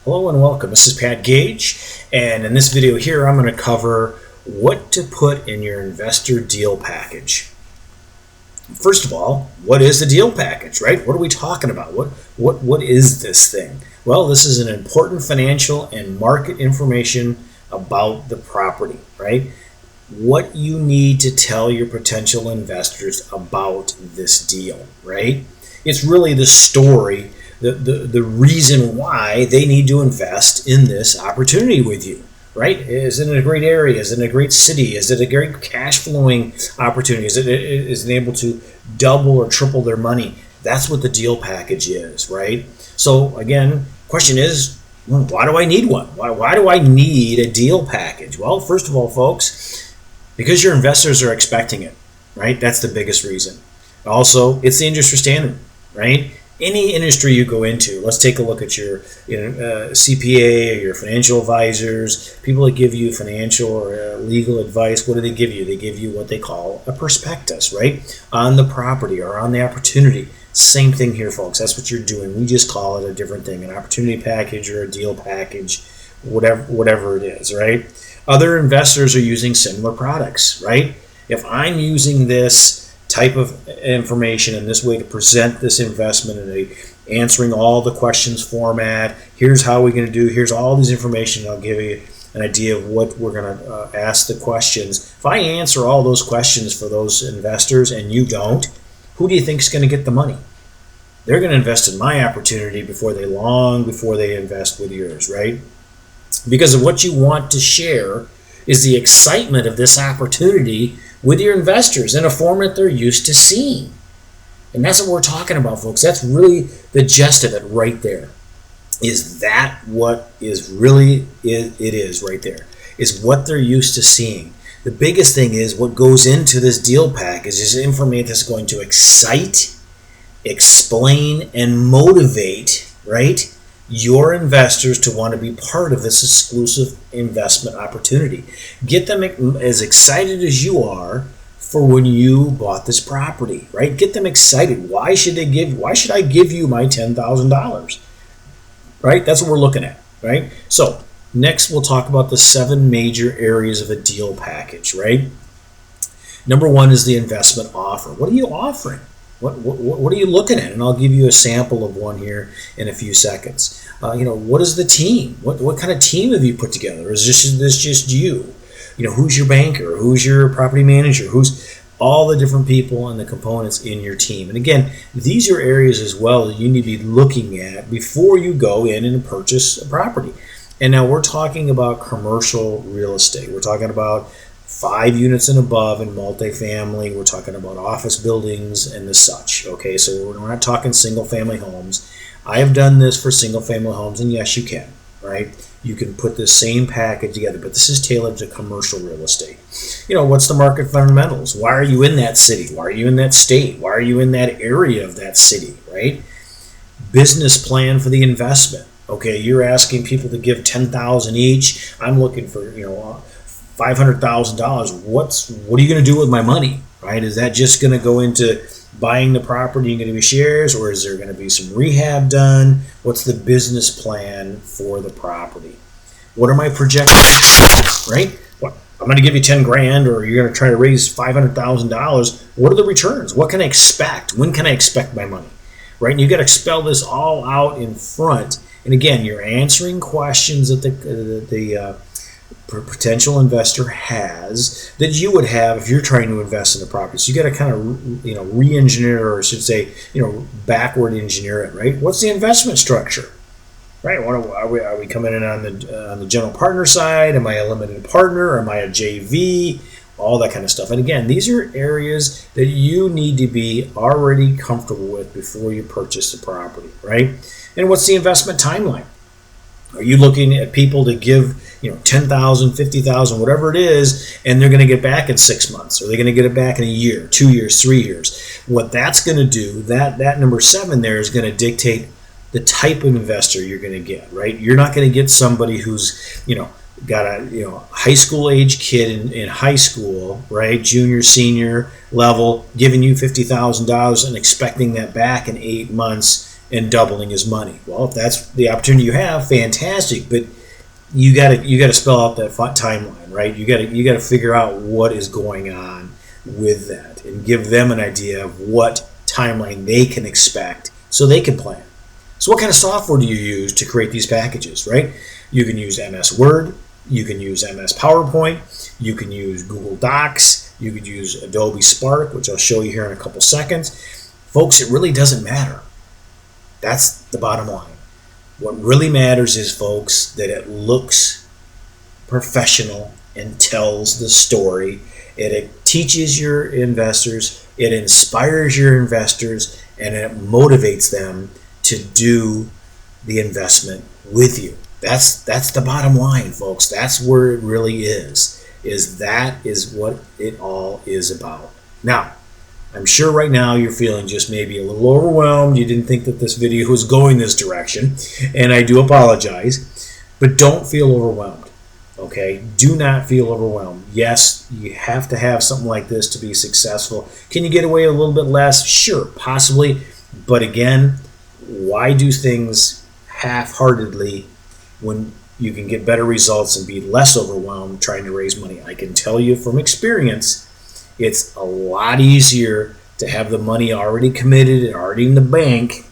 Hello and welcome. This is Pat Gage, and in this video here I'm going to cover what to put in your investor deal package. First of all, what is the deal package, right? What are we talking about? What is this thing? Well, this is an important financial and market information about the property, right? What you need to tell your potential investors about this deal, right? It's really the story, the reason why they need to invest in this opportunity with you, right? Is it in a great area? Is it in a great city? Is it a great cash flowing opportunity? Is it able to double or triple their money? That's what the deal package is, right? So again, question is, why do I need one? Why do I need a deal package? Well, first of all, folks, because your investors are expecting it, right? That's the biggest reason. Also, it's the industry standard, right? Any industry you go into, let's take a look at your CPA or your financial advisors, people that give you financial or legal advice. What do they give you? They give you what they call a prospectus, right? On the property or on the opportunity. Same thing here, folks. That's what you're doing. We just call it a different thing, an opportunity package or a deal package, whatever it is, right? Other investors are using similar products, right? If I'm using this type of information and this way to present this investment in a answering all the questions format, here's how we're going to do, here's all these information, I'll give you an idea of what we're going to ask the questions. If I answer all those questions for those investors and you don't, who do you think is going to get the money? They're going to invest in my opportunity before they invest with yours, right? Because of what you want to share is the excitement of this opportunity with your investors in a format they're used to seeing. And that's what we're talking about, folks. That's really the gist of it right there. Is that what is really it is right there? Is what they're used to seeing. The biggest thing is what goes into this deal package is information that's going to excite, explain, and motivate, right, your investors to want to be part of this exclusive investment opportunity. Get them as excited as you are for when you bought this property, right? Get them excited. Why should I give you my $10,000? Right? That's what we're looking at, right? So next we'll talk about the 7 major areas of a deal package, right? Number 1 is the investment offer. What are you offering? What are you looking at? And I'll give you a sample of one here in a few seconds. What is the team? What kind of team have you put together? Is this just you? Who's your banker? Who's your property manager? Who's all the different people and the components in your team? And again, these are areas as well that you need to be looking at before you go in and purchase a property. And now we're talking about commercial real estate. We're talking about 5 units and above in multifamily. We're talking about office buildings and the such. Okay, so we're not talking single family homes. I have done this for single family homes, and yes, you can, right? You can put the same package together, but this is tailored to commercial real estate. What's the market fundamentals? Why are you in that city? Why are you in that state? Why are you in that area of that city, right? Business plan for the investment. Okay, you're asking people to give $10,000 each. I'm looking for, $500,000. What are you going to do with my money, right? Is that just going to go into buying the property and going to be shares, or is there going to be some rehab done? What's the business plan for the property? What are my projections, right? I'm going to give you 10 grand, or you're going to try to raise $500,000. What are the returns? What can I expect? When can I expect my money, right? And you got to spell this all out in front. And again, you're answering questions that the potential investor has that you would have if you're trying to invest in a property. So you got to kind of re-engineer, or I should say, backward engineer it, right? What's the investment structure, right? Are we coming in on the general partner side? Am I a limited partner? Am I a JV? All that kind of stuff. And again, these are areas that you need to be already comfortable with before you purchase the property, right? And what's the investment timeline? Are you looking at people to give $10,000, $50,000, whatever it is, and they're going to get back in 6 months, or they're going to get it back in a year, 2 years, 3 years? What that's going to do, that number 7 there is going to dictate the type of investor you're going to get, right? You're not going to get somebody who's got a high school age kid in high school, right, junior, senior level, giving you $50,000 and expecting that back in 8 months and doubling his money. Well, if that's the opportunity you have, fantastic. But you gotta spell out that timeline, right? You gotta figure out what is going on with that and give them an idea of what timeline they can expect so they can plan. So what kind of software do you use to create these packages, right? You can use MS Word, you can use MS PowerPoint, you can use Google Docs, you could use Adobe Spark, which I'll show you here in a couple seconds. Folks, it really doesn't matter. That's the bottom line. What really matters is, folks, that it looks professional and tells the story. It teaches your investors, it inspires your investors, and it motivates them to do the investment with you. That's the bottom line, folks. That's where it really is that is what it all is about. Now, I'm sure right now you're feeling just maybe a little overwhelmed. You didn't think that this video was going this direction, and I do apologize, but don't feel overwhelmed, okay? Do not feel overwhelmed. Yes, you have to have something like this to be successful. Can you get away a little bit less? Sure, possibly, but again, why do things half-heartedly when you can get better results and be less overwhelmed trying to raise money? I can tell you from experience, it's a lot easier to have the money already committed and already in the bank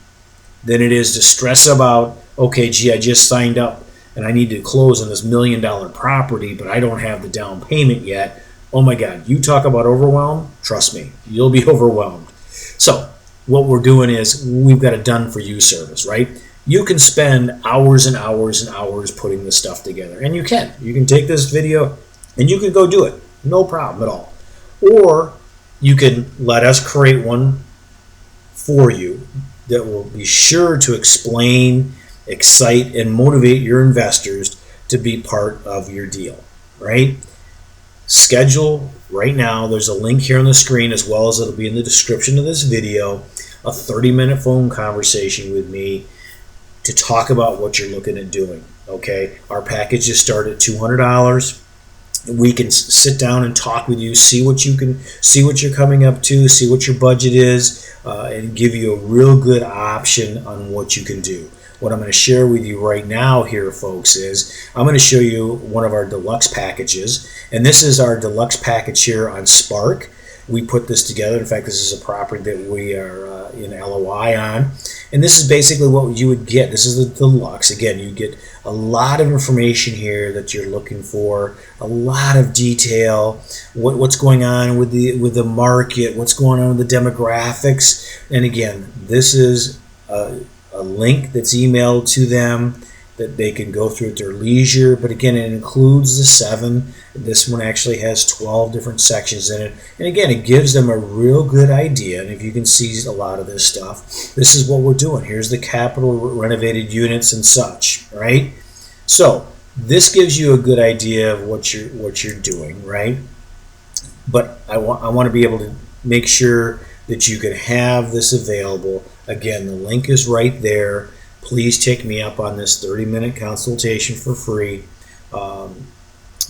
than it is to stress about, okay, gee, I just signed up and I need to close on this $1 million property, but I don't have the down payment yet. Oh my God, you talk about overwhelm, trust me, you'll be overwhelmed. So what we're doing is we've got a done for you service, right? You can spend hours and hours and hours putting this stuff together, and you can take this video and you can go do it, no problem at all. Or you can let us create one for you that will be sure to explain, excite, and motivate your investors to be part of your deal, right? Schedule right now. There's a link here on the screen, as well as it'll be in the description of this video, a 30-minute phone conversation with me to talk about what you're looking at doing, okay? Our packages start at $200. We can sit down and talk with you, see what you're coming up to, see what your budget is, and give you a real good option on what you can do. What I'm going to share with you right now here, folks, is I'm going to show you one of our deluxe packages, and this is our deluxe package here on Spark. We put this together. In fact, this is a property that we are in LOI on, and this is basically what you would get. This is the deluxe. Again, you get a lot of information here that you're looking for, a lot of detail, what's going on with the market, what's going on with the demographics, and again, this is a link that's emailed to them that they can go through at their leisure. But again, it includes the 7. This one actually has 12 different sections in it. And again, it gives them a real good idea. And if you can see a lot of this stuff, this is what we're doing. Here's the capital renovated units and such, right? So this gives you a good idea of what you're doing, right? But I want to be able to make sure that you can have this available. Again, the link is right there. Please take me up on this 30-minute consultation for free. But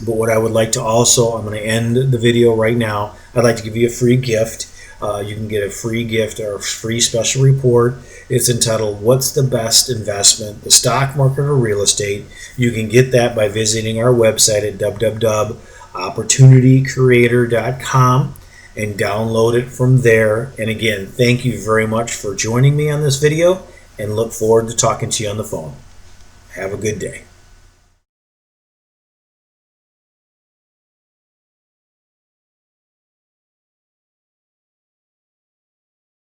what I would like to also, I'm going to end the video right now. I'd like to give you a free gift. You can get a free gift or a free special report. It's entitled, What's the Best Investment, the Stock Market or Real Estate? You can get that by visiting our website at www.opportunitycreator.com and download it from there. And again, thank you very much for joining me on this video, and look forward to talking to you on the phone. Have a good day.